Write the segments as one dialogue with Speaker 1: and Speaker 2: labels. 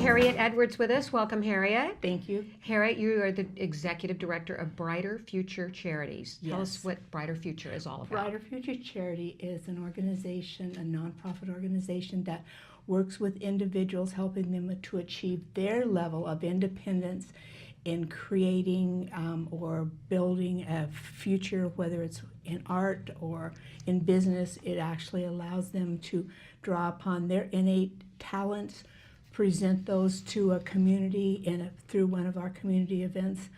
Speaker 1: Harriet Edwards with us. Welcome, Harriet.
Speaker 2: Thank you.
Speaker 1: Harriet, you are the Executive Director of Brighter Future Charities. Tell us
Speaker 2: Yes.
Speaker 1: what Brighter Future is all about.
Speaker 2: Brighter Future Charity is an organization, a nonprofit organization that works with individuals, helping them to achieve their level of independence in creating or building a future, whether it's in art or in business. It actually allows them to draw upon their innate talents, present those to a community through one of our community events,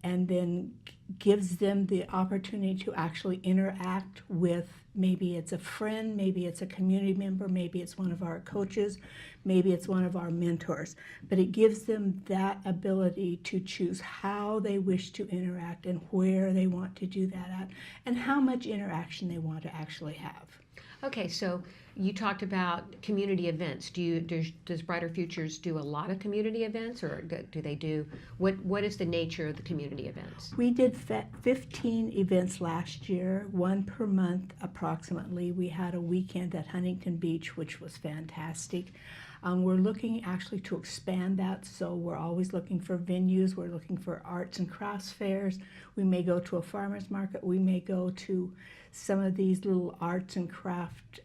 Speaker 2: and then gives them the opportunity to actually interact with, maybe it's a friend, maybe it's a community member, maybe it's one of our coaches, maybe it's one of our mentors. But it gives them that ability to choose how they wish to interact and where they want to do that at, and how much interaction they want to actually have.
Speaker 1: Okay, so you talked about community events. Does Brighter Futures do a lot of community events, or do they do, what is the nature of the community events?
Speaker 2: We did 15 events last year, one per month approximately. We had a weekend at Huntington Beach, which was fantastic. We're looking actually to expand that, so we're always looking for venues. We're looking for arts and crafts fairs. We may go to a farmer's market. We may go to some of these little arts and craft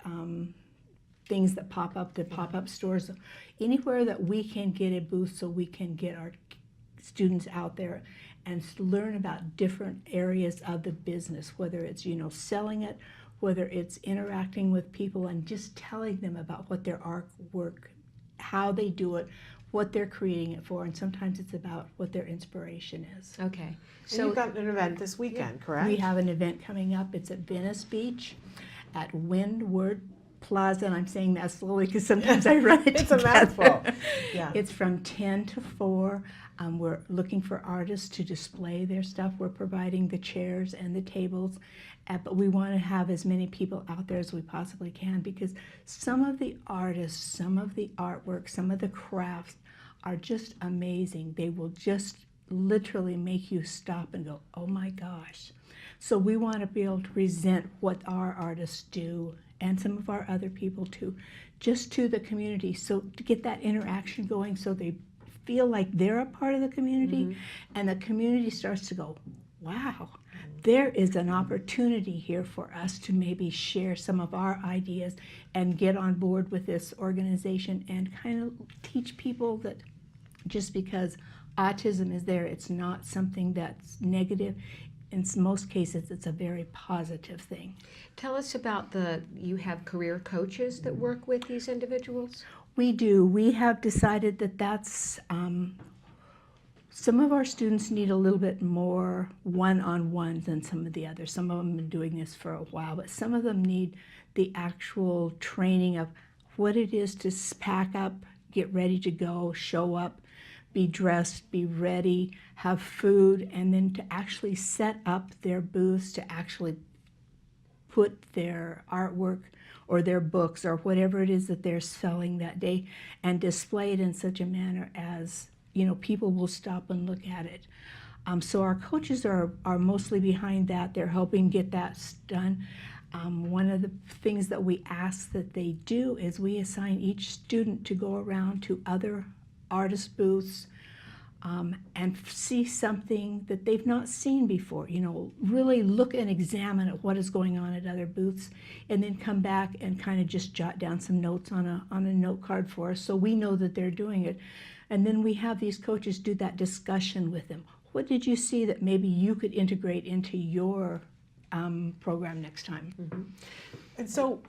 Speaker 2: things that pop up, the pop-up stores, anywhere that we can get a booth so we can get our students out there and learn about different areas of the business, whether it's, selling it, whether it's interacting with people and just telling them about what their artwork, how they do it, what they're creating it for, and sometimes it's about what their inspiration is.
Speaker 1: Okay.
Speaker 3: So you've got an event this weekend, correct?
Speaker 2: We have an event coming up. It's at Venice Beach at Windward Plaza, and I'm saying that slowly because sometimes I run it
Speaker 3: It's
Speaker 2: together.
Speaker 3: a mouthful. Yeah.
Speaker 2: It's from 10 to 4. We're looking for artists to display their stuff. We're providing the chairs and the tables, but we want to have as many people out there as we possibly can, because some of the artists, some of the artwork, some of the crafts are just amazing. They will just literally make you stop and go, oh my gosh. So we want to be able to present what our artists do, and some of our other people too, just to the community, so to get that interaction going so they feel like they're a part of the community, and the community starts to go, wow, there is an opportunity here for us to maybe share some of our ideas and get on board with this organization and kind of teach people that just because autism is there, it's not something that's negative. In most cases, it's a very positive thing.
Speaker 1: Tell us about you have career coaches that work with these individuals?
Speaker 2: We do. We have decided that that's, some of our students need a little bit more one-on-one than some of the others. Some of them have been doing this for a while, but some of them need the actual training of what it is to pack up, get ready to go, show up, be dressed, be ready, have food, and then to actually set up their booths, to actually put their artwork or their books or whatever it is that they're selling that day and display it in such a manner as, people will stop and look at it. So our coaches are mostly behind that. They're helping get that done. One of the things that we ask that they do is we assign each student to go around to other artist booths and see something that they've not seen before. Really look and examine at what is going on at other booths, and then come back and kind of just jot down some notes on a note card for us so we know that they're doing it. And then we have these coaches do that discussion with them. What did you see that maybe you could integrate into your program next time?
Speaker 3: And so,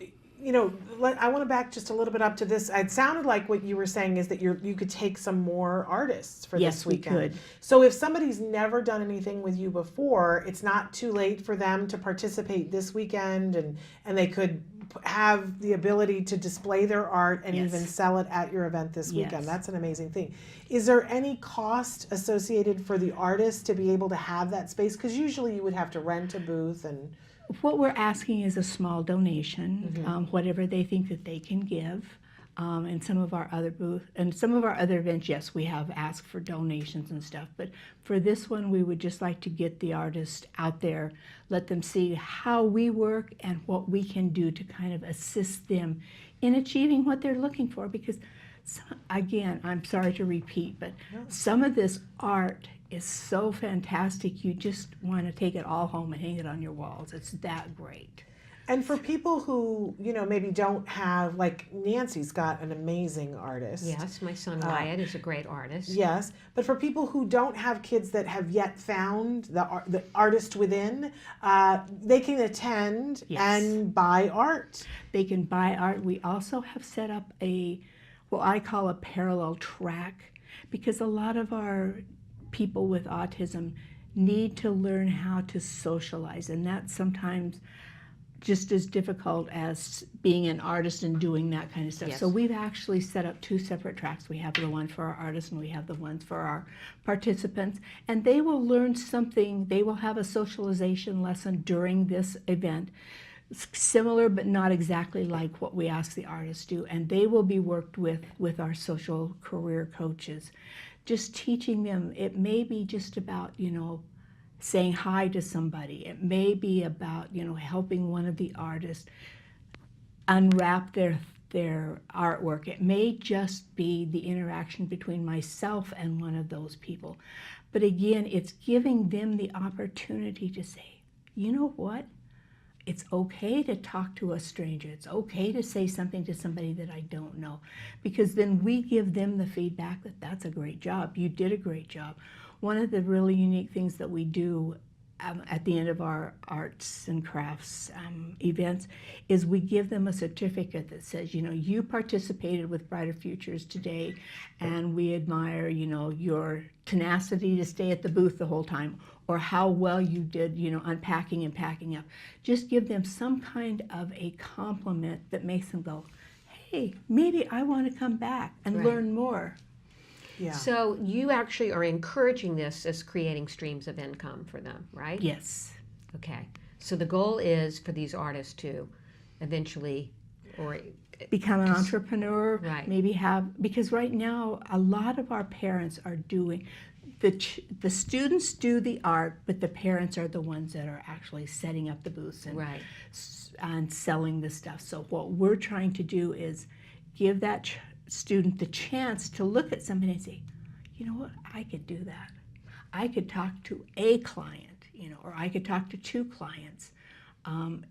Speaker 3: I want to back just a little bit up to this. It sounded like what you were saying is that you could take some more artists for this weekend.
Speaker 2: Yes, we could.
Speaker 3: So if somebody's never done anything with you before, it's not too late for them to participate this weekend, and they could have the ability to display their art and
Speaker 2: Yes.
Speaker 3: even sell it at your event this weekend.
Speaker 2: Yes.
Speaker 3: That's an amazing thing. Is there any cost associated for the artist to be able to have that space? Because usually you would have to rent a booth and...
Speaker 2: What we're asking is a small donation, whatever they think that they can give. And some of our other events, yes, we have asked for donations and stuff. But for this one, we would just like to get the artist out there, let them see how we work and what we can do to kind of assist them in achieving what they're looking for. Because Again, I'm sorry to repeat, but
Speaker 3: No.
Speaker 2: some of this art is so fantastic. You just want to take it all home and hang it on your walls. It's that great.
Speaker 3: And for people who, maybe don't have, like Nancy's got an amazing artist.
Speaker 1: Yes, my son Wyatt is a great artist.
Speaker 3: Yes, but for people who don't have kids that have yet found the artist within, they can attend
Speaker 2: Yes.
Speaker 3: and buy art.
Speaker 2: They can buy art. We also have set up what I call a parallel track, because a lot of our people with autism need to learn how to socialize, and that's sometimes just as difficult as being an artist and doing that kind of stuff.
Speaker 1: Yes.
Speaker 2: So we've actually set up 2 separate tracks. We have the one for our artists and we have the ones for our participants. And they will learn something, they will have a socialization lesson during this event, similar but not exactly like what we ask the artists to do. And they will be worked with our social career coaches. Just teaching them, it may be just about, saying hi to somebody. It may be about, helping one of the artists unwrap their artwork. It may just be the interaction between myself and one of those people. But again, it's giving them the opportunity to say, you know what? It's okay to talk to a stranger. It's okay to say something to somebody that I don't know, because then we give them the feedback that that's a great job. You did a great job. One of the really unique things that we do at the end of our arts and crafts events is we give them a certificate that says, you participated with Brighter Futures today, and we admire, your tenacity to stay at the booth the whole time, or how well you did, unpacking and packing up. Just give them some kind of a compliment that makes them go, hey, maybe I want to come back and
Speaker 1: Right.
Speaker 2: learn more.
Speaker 3: Yeah.
Speaker 1: So you actually are encouraging this as creating streams of income for them, right?
Speaker 2: Yes.
Speaker 1: Okay. So the goal is for these artists to eventually, or
Speaker 2: Become an entrepreneur,
Speaker 1: Right.
Speaker 2: maybe because right now a lot of our parents are doing, the students do the art, but the parents are the ones that are actually setting up the booths
Speaker 1: right.
Speaker 2: and selling the stuff. So what we're trying to do is give that student the chance to look at somebody and say, you know what, I could do that. I could talk to a client, or I could talk to 2 clients.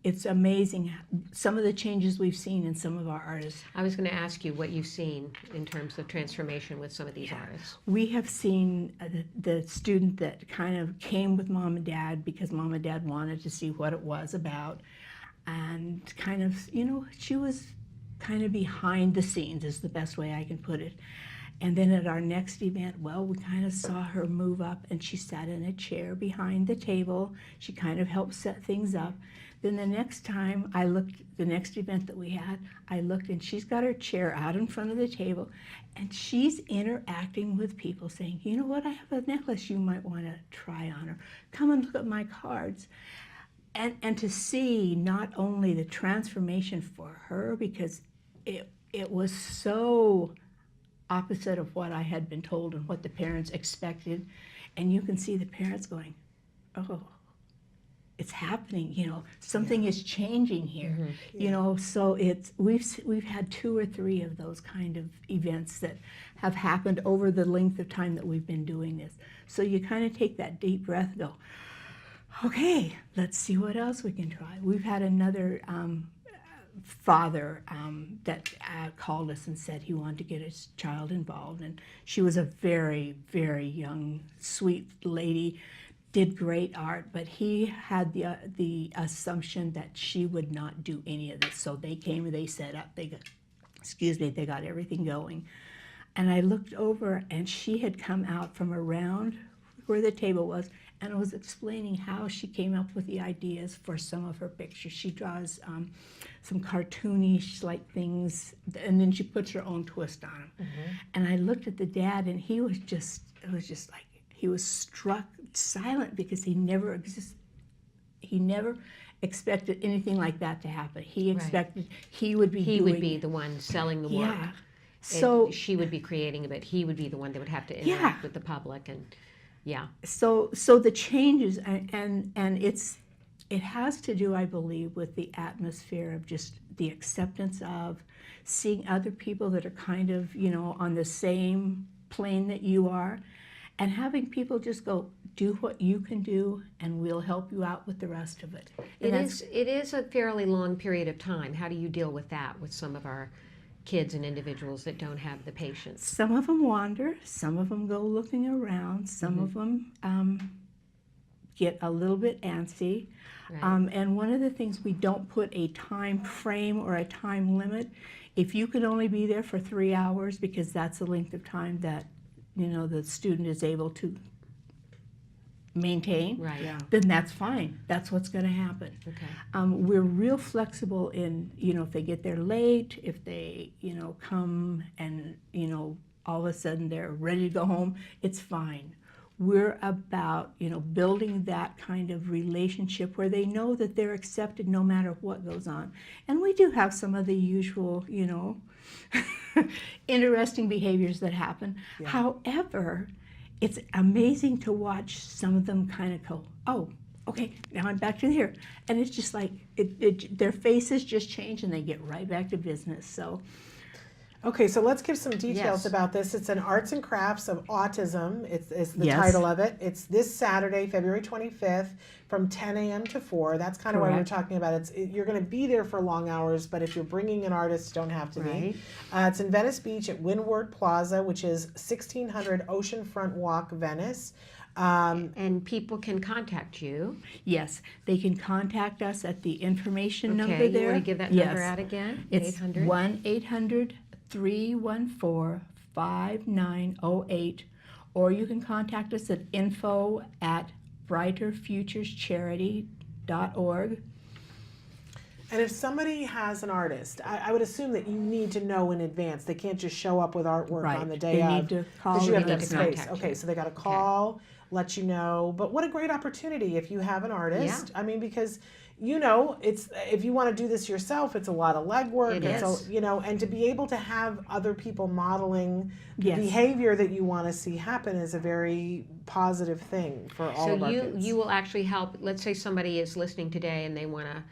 Speaker 2: It's amazing some of the changes we've seen in some of our artists.
Speaker 1: I was going to ask you what you've seen in terms of transformation with some of these artists.
Speaker 2: We have seen the student that kind of came with mom and dad because mom and dad wanted to see what it was about, and kind of, she was kind of behind the scenes is the best way I can put it. And then at our next event, we kind of saw her move up, and she sat in a chair behind the table. She kind of helped set things up. Then the next time I looked, the next event that we had, I looked and she's got her chair out in front of the table, and she's interacting with people saying, you know what, I have a necklace you might want to try on, or come and look at my cards. And to see not only the transformation for her, because it was so opposite of what I had been told and what the parents expected. And you can see the parents going, oh, it's happening, something is changing here. So we've had 2 or 3 of those kind of events that have happened over the length of time that we've been doing this. So you kind of take that deep breath and go, okay, let's see what else we can try. We've had another father that called us and said he wanted to get his child involved, and she was a very, very young, sweet lady, did great art, but he had the assumption that she would not do any of this. So they came and they set up, they got everything going. And I looked over, and she had come out from around where the table was and was explaining how she came up with the ideas for some of her pictures. She draws some cartoonish like things, and then she puts her own twist on them. And I looked at the dad, and it was just like, he was struck silent, because he never expected anything like that to happen. He expected he would be
Speaker 1: the one selling the work.
Speaker 2: Yeah. So
Speaker 1: she would be creating it, but he would be the one that would have to interact with the public, and
Speaker 2: So the changes, and it has to do, I believe, with the atmosphere of just the acceptance of seeing other people that are kind of, on the same plane that you are, and having people just go, do what you can do, and we'll help you out with the rest of it. And
Speaker 1: It is a fairly long period of time. How do you deal with that with some of our kids and individuals that don't have the patience?
Speaker 2: Some of them wander, some of them go looking around, some of them get a little bit antsy.
Speaker 1: Right.
Speaker 2: And one of the things, we don't put a time frame or a time limit. If you could only be there for 3 hours, because that's the length of time that the student is able to maintain,
Speaker 1: Right.
Speaker 3: Yeah.
Speaker 2: then that's fine. That's what's going to happen.
Speaker 1: Okay.
Speaker 2: We're real flexible in, if they get there late, if they, come and, all of a sudden they're ready to go home, it's fine. We're about, building that kind of relationship where they know that they're accepted no matter what goes on. And we do have some of the usual, interesting behaviors that happen.
Speaker 3: Yeah.
Speaker 2: However, it's amazing to watch some of them kind of go, oh, okay, now I'm back to here. And it's just like, their faces just change and they get right back to business. So,
Speaker 3: Okay, so let's give some details
Speaker 1: Yes.
Speaker 3: about this. It's an Arts and Crafts of Autism. It's the
Speaker 2: Yes.
Speaker 3: title of it. It's this Saturday, February 25th, from 10 a.m. to 4. That's kind of why we're
Speaker 2: Correct.
Speaker 3: talking about it. You're going to be there for long hours, but if you're bringing an artist, you don't have to
Speaker 1: Right.
Speaker 3: be. It's in Venice Beach at Windward Plaza, which is 1600 Oceanfront Walk, Venice.
Speaker 1: And people can contact you.
Speaker 2: yes, they can contact us at the information number
Speaker 1: Okay. You
Speaker 2: there.
Speaker 1: want to give that
Speaker 2: Yes.
Speaker 1: number out again?
Speaker 2: It's
Speaker 1: 800.
Speaker 2: 1-800-314-5908, or you can contact us at info@brighterfuturescharity.org.
Speaker 3: And if somebody has an artist, I would assume that you need to know in advance. They can't just show up with artwork
Speaker 2: Right.
Speaker 3: on the day
Speaker 2: They
Speaker 3: of.
Speaker 2: need to call.
Speaker 3: Because you have
Speaker 2: or
Speaker 3: to have
Speaker 1: to
Speaker 2: let us know.
Speaker 3: space.
Speaker 1: contact
Speaker 3: Okay,
Speaker 1: you.
Speaker 3: so they got to call, let you know. But what a great opportunity if you have an artist.
Speaker 1: Yeah.
Speaker 3: I mean, because it's if you want to do this yourself, it's a lot of legwork.
Speaker 1: It
Speaker 3: it's
Speaker 1: is.
Speaker 3: and to be able to have other people modeling the
Speaker 2: Yes.
Speaker 3: behavior that you want to see happen is a very positive thing for all
Speaker 1: So
Speaker 3: of our kids.
Speaker 1: you will actually help. Let's say somebody is listening today and they want to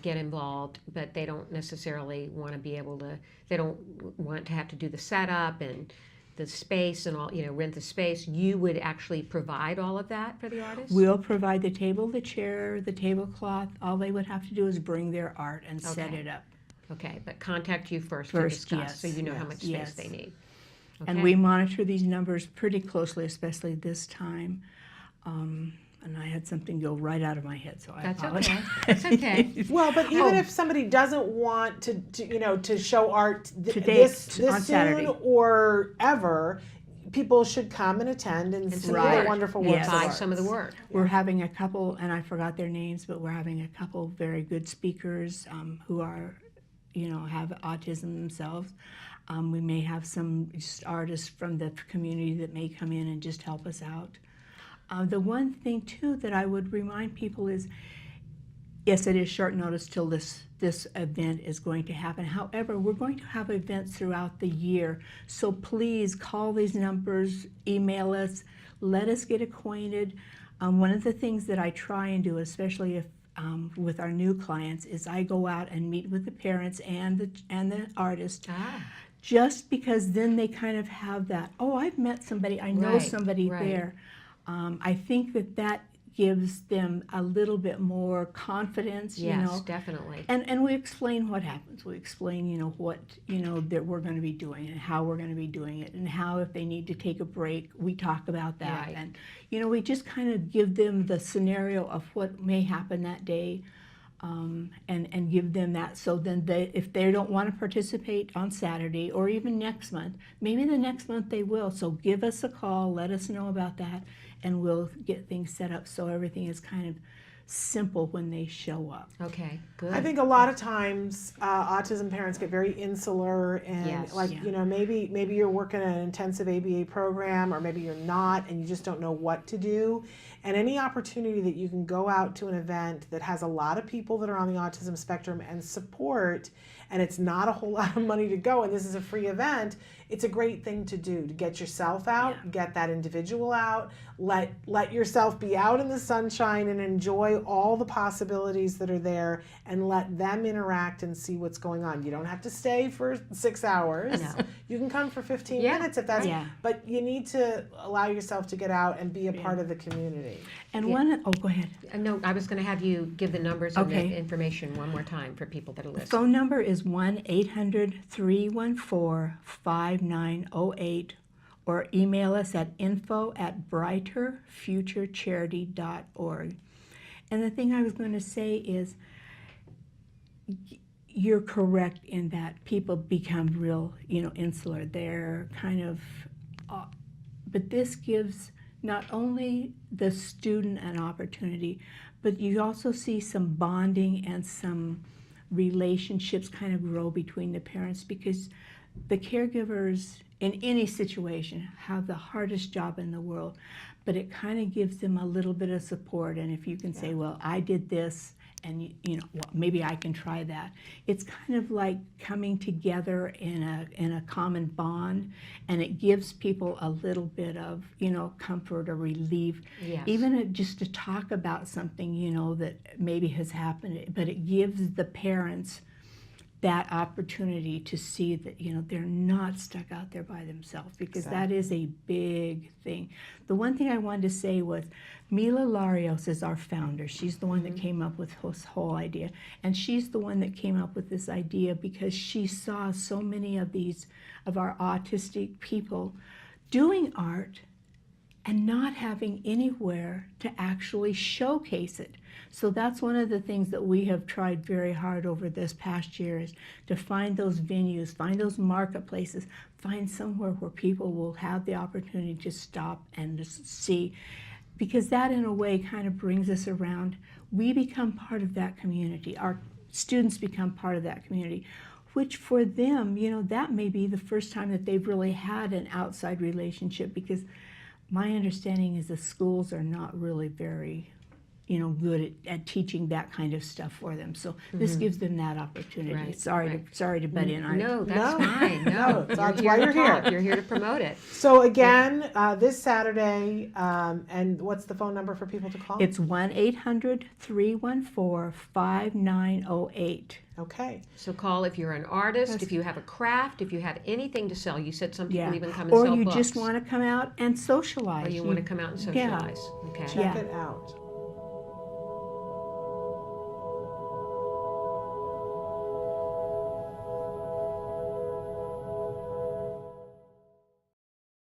Speaker 1: get involved, but they don't necessarily want to be able to. They don't want to have to do the setup and the space and all. Rent the space. You would actually provide all of that for the artist.
Speaker 2: We'll provide the table, the chair, the tablecloth. All they would have to do is bring their art and set
Speaker 1: Okay.
Speaker 2: it up.
Speaker 1: Okay, but contact you first to
Speaker 2: First,
Speaker 1: discuss,
Speaker 2: yes.
Speaker 1: so you know how
Speaker 3: Yes.
Speaker 1: much space
Speaker 2: Yes.
Speaker 1: they need.
Speaker 2: And
Speaker 1: Okay.
Speaker 2: we monitor these numbers pretty closely, especially this time. And I had something go right out of my head, so I
Speaker 1: That's
Speaker 2: apologize.
Speaker 1: okay. That's okay.
Speaker 3: Well, but even
Speaker 2: Oh.
Speaker 3: if somebody doesn't want to show art
Speaker 2: Today,
Speaker 3: this
Speaker 2: on
Speaker 3: soon
Speaker 2: Saturday.
Speaker 3: or ever, people should come and attend and see
Speaker 1: support.
Speaker 3: the wonderful works
Speaker 2: Yes.
Speaker 3: of
Speaker 1: Buy
Speaker 3: art.
Speaker 1: some of the work.
Speaker 2: We're having a couple, and I forgot their names, but we're having a couple very good speakers who are, have autism themselves. We may have some just artists from the community that may come in and just help us out. The one thing too that I would remind people is, yes, it is short notice till this event is going to happen. However, we're going to have events throughout the year. So please call these numbers, email us, let us get acquainted. One of the things that I try and do, especially if with our new clients, is I go out and meet with the parents and the artist, just because then they kind of have that, oh, I've met somebody, I know
Speaker 1: Right,
Speaker 2: somebody
Speaker 1: right.
Speaker 2: there. I think that gives them a little bit more confidence,
Speaker 1: Yes, definitely.
Speaker 2: And we explain what happens. We explain, what, that we're going to be doing and how we're going to be doing it, and how if they need to take a break, we talk about that.
Speaker 1: Right.
Speaker 2: And, we just kind of give them the scenario of what may happen that day, and give them that. So then if they don't want to participate on Saturday or even next month, maybe the next month they will. So give us a call, let us know about that, and we'll get things set up so everything is kind of simple when they show up.
Speaker 1: Okay, good.
Speaker 3: I think a lot of times autism parents get very insular and
Speaker 1: Yes.
Speaker 2: Yeah.
Speaker 3: maybe you're working an intensive ABA program, or maybe you're not and you just don't know what to do. And any opportunity that you can go out to an event that has a lot of people that are on the autism spectrum and support and it's not a whole lot of money to go, and this is a free event, it's a great thing to do, to get yourself out, get that individual out, let yourself be out in the sunshine and enjoy all the possibilities that are there, and let them interact and see what's going on. You don't have to stay for 6 hours.
Speaker 1: No.
Speaker 3: You can come for 15
Speaker 1: Yeah.
Speaker 3: minutes if that's,
Speaker 2: Yeah.
Speaker 3: but you need to allow yourself to get out and be a part of the community.
Speaker 2: And
Speaker 1: Yeah.
Speaker 2: go ahead.
Speaker 1: No, I was going to have you give the numbers and
Speaker 2: Okay.
Speaker 1: the information one more time for people that are listening.
Speaker 2: Phone number is 1-800-314-5908, or email us at info@brighterfuturecharity.org. And the thing I was going to say is, you're correct in that people become real, insular. They're kind of, but this gives not only the student an opportunity, but you also see some bonding and some relationships kind of grow between the parents, because the caregivers in any situation have the hardest job in the world, but it kind of gives them a little bit of support. And if you can say, well, I did this, and well, maybe I can try that. It's kind of like coming together in a common bond, and it gives people a little bit of comfort or relief.
Speaker 1: Yes.
Speaker 2: Even just to talk about something that maybe has happened, but it gives the parents that opportunity to see that they're not stuck out there by themselves, because that is a big thing. The one thing I wanted to say was, Mila Larios is our founder. She's the one that came up with this whole idea, and she's the one that came up with this idea because she saw so many of our autistic people doing art and not having anywhere to actually showcase it. So that's one of the things that we have tried very hard over this past year, is to find those venues, find those marketplaces, find somewhere where people will have the opportunity to stop and just see, because that in a way kind of brings us around. We become part of that community. Our students become part of that community, which for them, that may be the first time that they've really had an outside relationship, because my understanding is the schools are not really very good at teaching that kind of stuff for them. So this gives them that opportunity.
Speaker 1: Right,
Speaker 2: Sorry to butt in.
Speaker 1: No, that's
Speaker 3: No.
Speaker 1: fine.
Speaker 3: No, that's why you're
Speaker 1: to talk.
Speaker 3: here.
Speaker 1: You're here to promote it.
Speaker 3: So again, this Saturday, and what's the phone number for people to call?
Speaker 2: It's 1-800-314-5908.
Speaker 3: Okay.
Speaker 1: So call if you're an artist,
Speaker 2: Yes.
Speaker 1: if you have a craft, if you have anything to sell. You said some people even come and
Speaker 2: Or
Speaker 1: sell
Speaker 2: you
Speaker 1: books.
Speaker 2: just want to come out and socialize.
Speaker 1: Or you want to come out and socialize. Okay.
Speaker 3: Check it out.